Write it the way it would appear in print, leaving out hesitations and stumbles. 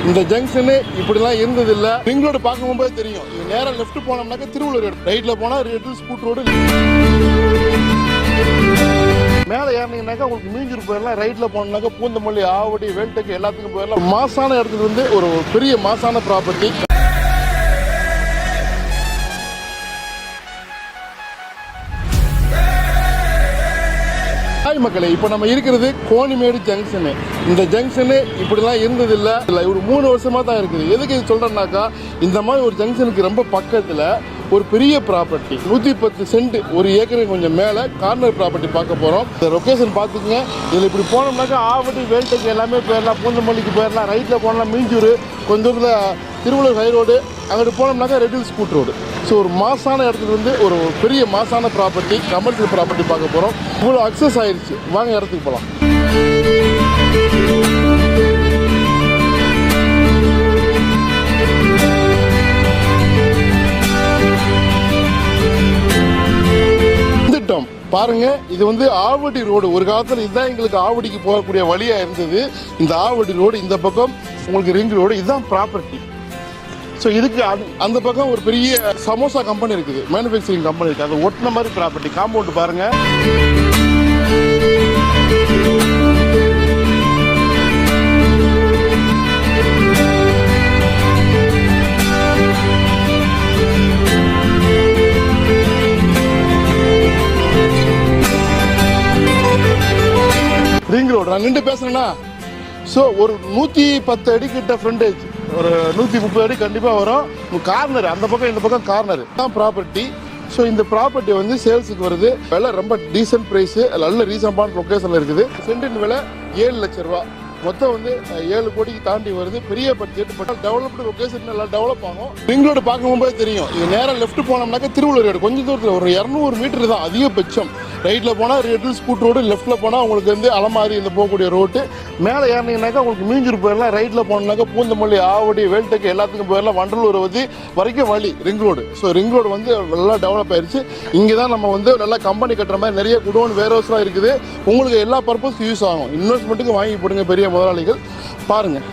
இந்த ஜங்ஷனு இப்படிலாம் இருந்ததில்லை. ரிங் ரோடு பார்க்கும்போது தெரியும். இது நேராக லெஃப்ட் போனோம்னாக்கா திருவள்ளூர் ரோடு, ரைட்டில் போனால் ரெட் ஸ்கூட் ரோடு. மேலே ஏறினீங்கன்னாக்கா உங்களுக்கு மீஞ்சூர் போயிடலாம், ரைட்டில் போனோம்னாக்கா பூந்தமல்லி, ஆவடி, வேல்டெக்கு எல்லாத்துக்கும் போயிடலாம். மாசான இடத்துல இருந்து ஒரு பெரிய மாசான ப்ராப்பர்ட்டி. ஹாய் மக்களே, இப்போ நம்ம இருக்கிறது கோணிமேடு ஜங்ஷனு. இந்த ஜங்ஷனு இப்படிலாம் இருந்ததில்லை. ஒரு 3 வருஷமாக தான் இருக்குது. எதுக்கு இது சொல்கிறேன்னாக்கா, இந்த மாதிரி ஒரு ஜங்ஷனுக்கு ரொம்ப பக்கத்தில் ஒரு பெரிய ப்ராப்பர்ட்டி 110 சென்ட், 1 ஏக்கருக்கு கொஞ்சம் மேலே கார்னர் ப்ராப்பர்ட்டி பார்க்க போகிறோம். இந்த லொக்கேஷன் பார்த்துக்குங்க. இதில் இப்படி போனோம்னாக்கா ஆவடி, வேல்டெக்கு எல்லாமே போயிடலாம், பூந்தமல்லிக்கு போயிடலாம், ரைட்டில் போனோம்னா மீஞ்சூர், கொஞ்சம் தூரத்தில் திருவள்ளூர் ஹை ரோடு, அங்கிட்டு போனோம்னாக்கா ரெட் ஸ்கூட் ரோடு. ஸோ ஒரு மாசான இடத்துல இருந்து ஒரு பெரிய மாசான ப்ராப்பர்ட்டி, கமர்ஷியல் ப்ராப்பர்ட்டி பார்க்க போகிறோம். இவ்வளோ அக்சஸ் ஆயிடுச்சு. வாங்க இடத்துக்கு போகலாம். பாருங்க, இது வந்து ஆவடி ரோடு. ஒரு காலத்தில் இதுதான் எங்களுக்கு ஆவடிக்கு போகக்கூடிய வழியா இருந்தது. இந்த ஆவடி ரோடு, இந்த பக்கம் உங்களுக்கு ரிங் ரோடு, இதுதான் ப்ராப்பர்ட்டி. ஸோ இதுக்கு அந்த பக்கம் ஒரு பெரிய சமோசா கம்பெனி இருக்குது, மேனுஃபேக்சரிங் கம்பெனி இருக்குது. அதை ஒட்டின மாதிரி ப்ராப்பர்ட்டி. காம்பவுண்ட் பாருங்க. ரிங் ரோடு நான் நின்று பேசுறேன்னா, ஸோ ஒரு 110 அடி கிட்ட ஃப்ரண்டேஜ், ஒரு 130 அடி கண்டிப்பாக வரும். கார்னர் அந்த பக்கம், இந்த பக்கம் கார்னர் தான் ப்ராப்பர்ட்டி. ஸோ இந்த ப்ராப்பர்ட்டி வந்து சேல்ஸுக்கு வருது. விலை ரொம்ப டீசென்ட் ப்ரைஸு, நல்ல ரீசனபிளான லொக்கேஷனில் இருக்குது. சென்டின் விலை 7 லட்ச ரூபா. மொத்தம் வந்து 7 கோடிக்கு தாண்டி வருது. பெரிய பட்ஜெட், பட் டெவலப்டு லொக்கேஷன் நல்லா டெவலப் ஆகும். ரிங் ரோடு பார்க்கும்போது தெரியும். இது நேராக லெஃப்ட் போனோம்னாக்கா திருவள்ளூர் ரோடு, கொஞ்சம் தூரத்தில் ஒரு 200 மீட்டர் தான் அதிகபட்சம். ரைட்டில் போனால் ரெட் ஸ்கூட் ரோடு, லெஃப்ட்டில் போனால் உங்களுக்கு வந்து அலமாரி இந்த போகக்கூடிய ரோடு. மேலே ஏறினீங்கன்னாக்கா உங்களுக்கு மீஞ்சூர் போயிடலாம், ரைட்டில் போனோம்னாக்கா பூந்தமல்லி, ஆவடி, வேல்டெக்கு எல்லாத்துக்கும் போயிடலாம், வண்டலூர் வரைக்கும் வழி ring road. So ring road வந்து நல்லா டெவலப் ஆயிடுச்சு. இங்கே தான் நம்ம வந்து நல்லா கம்பெனி கட்டுற மாதிரி நிறைய குடோன், வேர் ஹவுஸ்லாம் இருக்குது. உங்களுக்கு எல்லா பர்பஸ்க்கும் யூஸ் ஆகும். இன்வெஸ்ட்மெண்ட்டுக்கு வாங்கி போடுங்க பெரிய முதலாளிகள். பாருங்கள்.